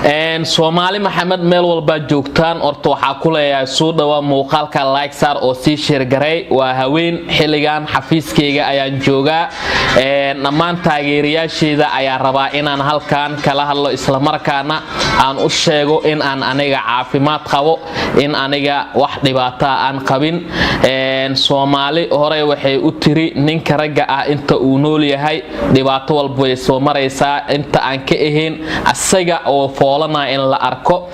Soomaali Maxamed meel walba joogtaan orto waxa ku leeyahay soo dhawa muuqaalka like saar oo si share garay waa haween xilligan xafiiskeyga ayaan joogaa dhammaan taageerayaasheeda ayaa rabaa inaan halkaan kala hadlo isla markaana aan u sheego in aan aniga caafimaad qabo in aniga wax dhibaato aan qabin Soomaali hore waxay u tiri ninka ragga ah inta uu nool yahay dhibaato walba way soo maraysaa inta aan ka ahayn asaga oo foolana in la arko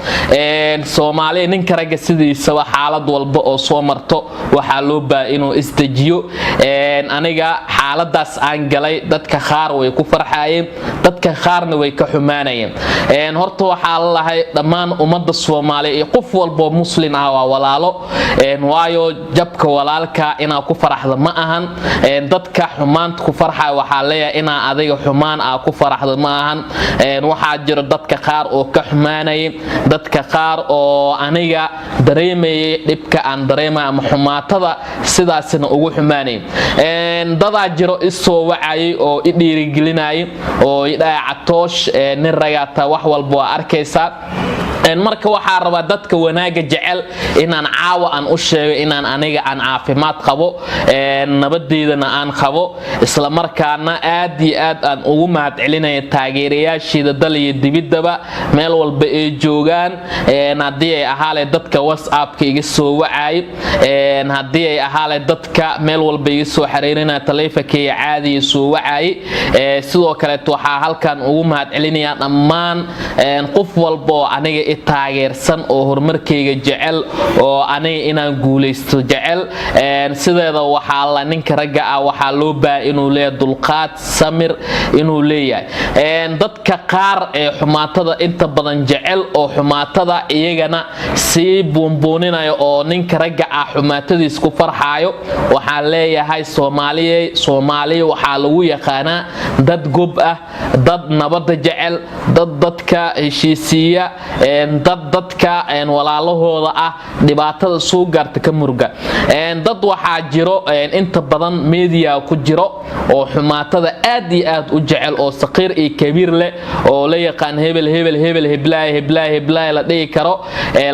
Soomaali ninka ragga sidiisa xaalad walba oo soo marto waxa loo baahan inuu isdajiyo aniga xaaladaas aan galay dadka qaar way ku farxayeen dadka qaarna way ka xumaanayeen horta waxa la lahay dhammaan ummadda Soomaali iyo qof walba muslim ah waa walaalo waayo jabka walaalka ina ku faraxdo ma ahan dadka xumaanta ku farxay waxa leeyahay ina adiga xumaan ah ku faraxdo ma ahan waxa jiro dadka qaar oo ka xumaanayeen dadka qaar oo aniga dareemay dhibka aan dareemay ama xumaatada sidaasina ugu xumaanayeen dada jiro isoo wacay oo i dhiirigelinay oo i dhaacatoosh nin ragata wax walba arkaysa marka waxa raba dadka wanaaga jecel inaan caawa aan u sheego inaan aniga aan caafimaad qabo nabadeedana aan qabo isla markaana aad iyo aad aan ugu mahad celinay taageerayaasheeda dal iyo dibidaba meel walba ay joogaan hadii ay ahaale dadka WhatsApp-ka iga soo wacay hadii ay ahaale dadka meel walba iga soo xiriirina taleefankayga caadi soo wacay sidoo kale waxa halkan ugu mahad celinaya dhammaan qof walba aniga taageersan oo horumarkayga jecel oo aniga inaan guuleysto jecel sideeda waxa la ninka ragga ah waxa loo baahan inuu leeyahay dulqaad samir inuu leeyahay dadka qaar ee xumaatada inta badan jecel oo xumaatada iyagana si boonbooninayo oo ninka ragga ah xumaatadiis ku farxayo waxa leeyahay Soomaaliye waxa lagu yaqaanaa dad gob ah dad nabad jecel dadka heshiisiya dadka walaalahooda ah dhibaatada soo gaarta ka murga dad waxa jiro inta badan media ku jiro oo xumaatada aad iyo aad u jecel oo saqiir iyo kabiir leh oo la yaqaan hebel la dhigi karo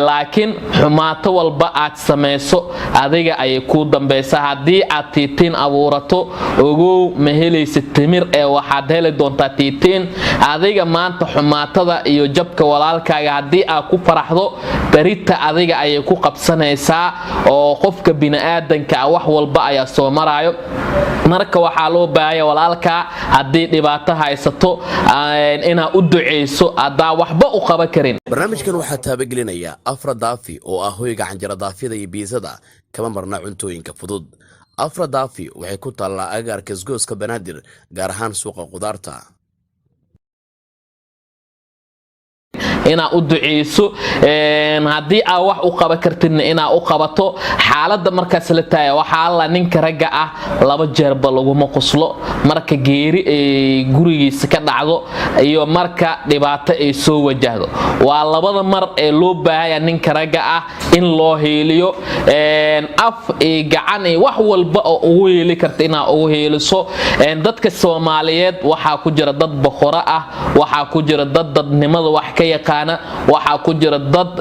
laakiin xumaato walba aad sameeyso adiga ay ku dambaysaa hadii aad tiitiin abuurato ogow ma helaysid timir waxaad heli doontaa tiitiin adiga maanta xumaatada iyo jabka walaalkaaga hadii aad ku faraxdo barita adiga ay ku qabsanaysaa oo qofka bini'aadanka wax walba ayaa soo marayo marka waxa loo baahay walaalka hadii dhibaato haysato ina u duceyso adaa waxba u qaban karin barnaamijkan waxa taabagelinaya Afra Daafi oo ah hoyga canjira daafida iyo biisada kama marna cuntooyinka fudud Afra Daafi waxay ku taalaa agaarka isgooska Banaadir gaar ahaan suuqa qudaarta ina u duceyso hadii aad wax u qaban kartidna ina u qabato xaaladda markaas la taay waxa la ninka ragga ah laba jeerba lagu ma qoslo marka geeri ee gurigiisa ka dhacdo iyo marka dhibaato ay soo wajahdo waa labada mar ee loo baahay ninka ragga ah in loo heeliyo af ee gacan ee wax walba oo ugu heeli karta ina ugu heeliso dadka Soomaaliyeed waxa ku jira dad boqor ah waxa ku jira dadnimada wax ka yaqaan waxa ku jira dad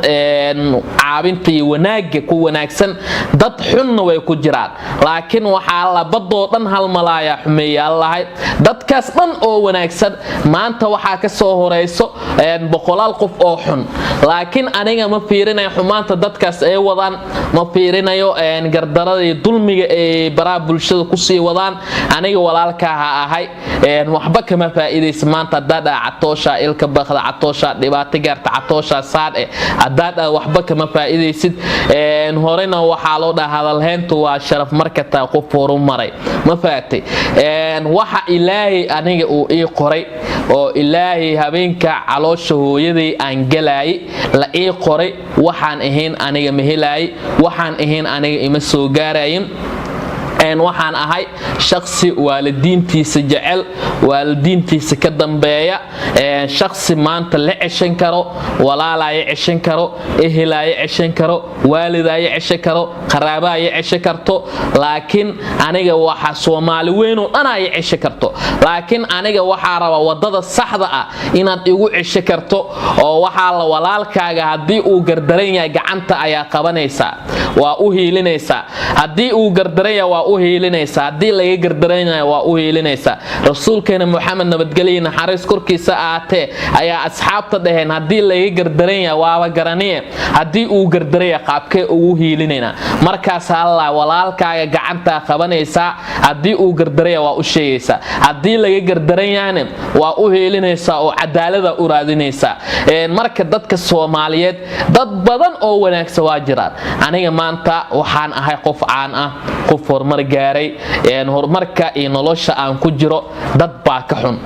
caabinta iyo wanaaga ku wanaagsan dad xunna way ku jiraan laakiin waxa la badoo dhan hal malaaya xumeeyay dadkaas dhan oo wanaagsan maanta waxa ka soo horeyso boqolaal qof oo xun laakiin aniga ma fiirinayo xumaanta dadkaas ay wadaan ma fiirinayo gardarada iyo dulmiga ee bara bulshada ku sii wadaan aniga walaalka ahay waxba kama faa'iideysan maanta dad catoosha ilka baqda catoosha dhibaato gaarta catoosha saad hadaad waxba kama faa'iideysid horena waxa loo dhahaa hadalheyntu waa sharaf marka taa qof horumaray ma faatay waxa ilaahay aniga uu ii qoray oo ilaahay habeenka caloosha hooyaday aan galay la ii qoray waxaan ahayn aniga ma helay waxaan ahayn aniga ima soo gaarayin waxaan ahay shakhsi waalidiintiisa jecel waalidiintiisa ka dambeeya shakhsi maanta la ceshan karo walaalaya ceshan karo ehelaya ceshan karo waalidaya ceshan karo qaraabaya ceshan karto laakiin aniga waxa Soomaali weyn oo dhan ay ceshan karto laakiin aniga waxa raba wadada saxda ah inaad igu ceshan karto oo waxa la walaalkaaga hadii uu gardaran yahay gacanta ayaa qabanaysa waa u heelinaysa hadii uu gardaran yahay waa u heelinaysa hadii laga gardaran yahay waa u heelinaysa rasuulkeena Muhammad nabadgaliye naxariis korkiisa aatee ayaa asxaabta dhaheen hadii laga gardaran yahay waa garanay hadii uu gardaran yahay qaabkee ugu heelinayna markaas Allah walaalkaaga gacanta qabanaysa hadii uu gardaran yahay waa u sheegaysa hadii laga gardaran yahay waa u heelinaysa oo cadaalada u raadinaysa marka dadka Soomaaliyeed dad badan oo wanaagsan waa jiraan aniga maanta waxaan ahay qof caan ah qof horumar gaaray horumarka iyo nolosha aan ku jiro dad baa ka xun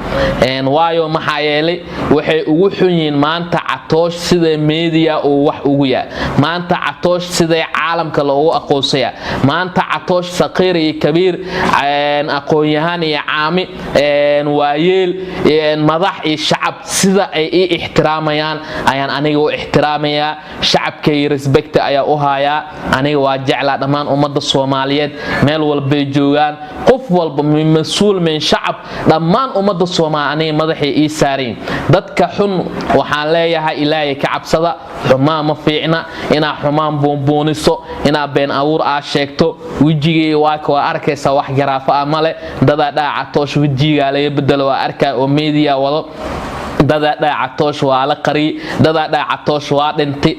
waayo maxaa yeelay waxay ugu xun yihiin maanta Catoosh sida media oo wax ugu yahay maanta Catoosh sida caalamka loogu aqoonsaya maanta Catoosh saqiir iyo kabiir aqoon-yahan iyo caami waayeel madax iyo shacab sida ay ixtiraamayaan ayaan aniga u ixtiraamaya shacabkay respect ayaa u haya aniga waa jeclaa dhamaan ummadda Soomaaliyeed meel walba ay joogaan qof walba mas'uul min shacab dhamaan ummadda Soomaaliyeed madaxay ii saareen dadka xun waxaan leeyahay Ilaahay ka cabsada xumaan ma fiicna ina xumaan boonbooniso ina been abuur aa sheegto wajigay waa ka arkaysa wax garaafa amale dada Catoosh wajiga la bedelo waa arkaa oo media wado dada Catoosh waa la qari dada Catoosh waa dhinti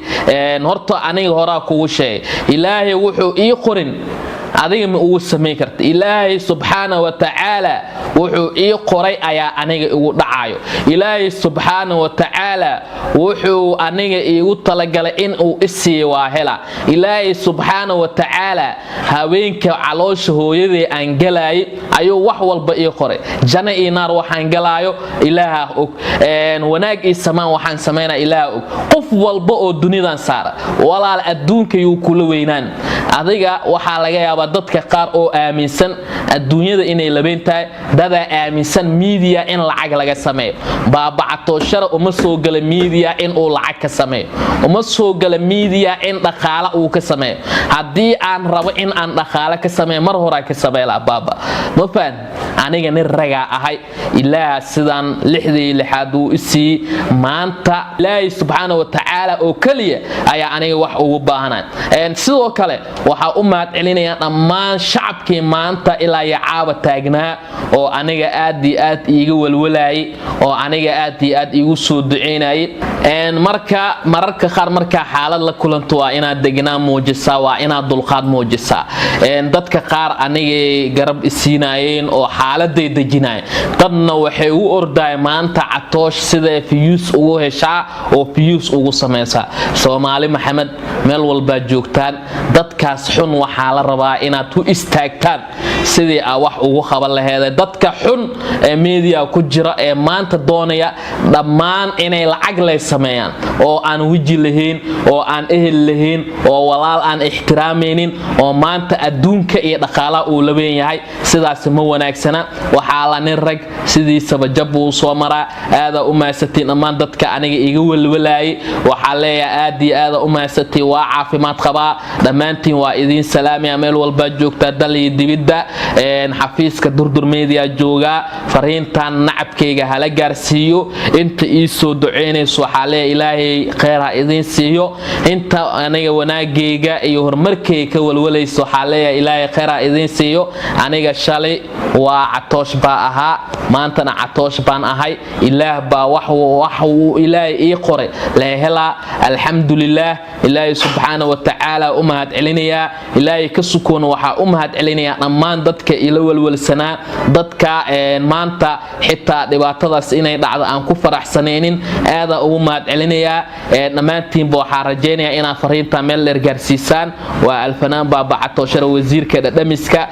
horta aniga hora kugu sheey Ilaahay wuxuu ii qorin adiga ma ugu sameey karta Ilaahay subhanahu wa ta'ala wuxuu ii qoray ayaa aniga igu dhacayo Ilaahay subhanahu wa ta'ala wuxuu aniga igu talagalay in uu isii waa hela Ilaahay subhanahu wa ta'ala haweenka caloosha hooyadii aan galay ayuu wax walba ii qoray janna iyo naar waxaan galaayo Ilaaha og wanaag iyo samaan waxaan sameeyna Ilaaha og qof walba oo dunidan saara walaal adduunka uu kula weynaan adiga waxa laga yaabaa dadka qaar oo aaminsan adduunyada inay labeen tahay dada aaminsan media in lacag laga sameeyo baaba Catoosh uma soo gal media in uu lacag ka sameeyo uma soo gal media in dhaqaale uu ka sameeyo hadii aan rabo in aan dhaqaale ka sameeyo mar hore ka sameeyla baaba ma faan aniga nin raga ahay Ilaaha sidaan 66 uu isii maanta Ilaahay subhanahu wa ta'ala oo kaliya ayaa aniga wax ugu baahanaa sidoo kale waxa u mahad celinaya dhammaan shacabkii maanta ilaa yacaaba taagnaa oo aniga aad iyo aad iiga walwalaay oo aniga aad iyo aad iigu soo duceynay mararka qaar marka xaalad la kulanto waa inaad degnaa muujisaa waa inaad dulqaad muujisaa dadka qaar aniga garab isiinayeen oo xaaladay dejinay dadna waxay u orday maanta Catoosh sida fiyus ugu heshaa oo fiyus ugu sameeysa Soomaali Maxamed meel walba joogtaan dadkaas xun waxa la rabaa inaad u istaagtaan sidii wax ugu qaban lahayd dadka xun ee media ku jira ee maanta doonaya dhamaan inay lacag lay sameeyaan oo aan waji lahayn oo aan ehel lahayn oo walaal aan ixtiraamaynin oo maanta adduunka iyo dhaqaalaha uu labeen yahay sidaas ma wanaagsana waxa la nin rag sidiisaba jab uu soo maraa aada u maasatiin dhamaan dadka aniga iga walwalaay waxa leeyahay aad iyo aad u maasatii waa caafimaad qabaa dhamaantiin waa idin salaamiya meel walba joogta dal iyo dibida xafiiska durdur media jooga fariintan nacabkayga hala gaarsiiyo inta ii soo duceynayso waxa leeyahay Ilaahay khayr ha idin siiyo inta aniga wanaagayga iyo horumarkayga ka walwalayso waxa leeyahay Ilaahay khayr ha idin siiyo aniga shalay waa Catoosh baa ahaa maantana Catoosh baan ahay Ilaah baa wax uu Ilaahay ii qoray la hela alxamdulillah Ilaahay subhanahu wa ta'ala u mahad celinaya Ilaahay ka sukoon waxa u mahad celinaya dhammaan dadka ila walwalsanaa dadka maanta xitaa dhibaatadaas inay dhacdo aan ku faraxsaneenin aad ugu mahad celinaya dhamaantiin waxa rajeynaya inaan fariinta meel dheer gaarsiisaan waa alfanaan baaba Catoosh wasiirka dhamiska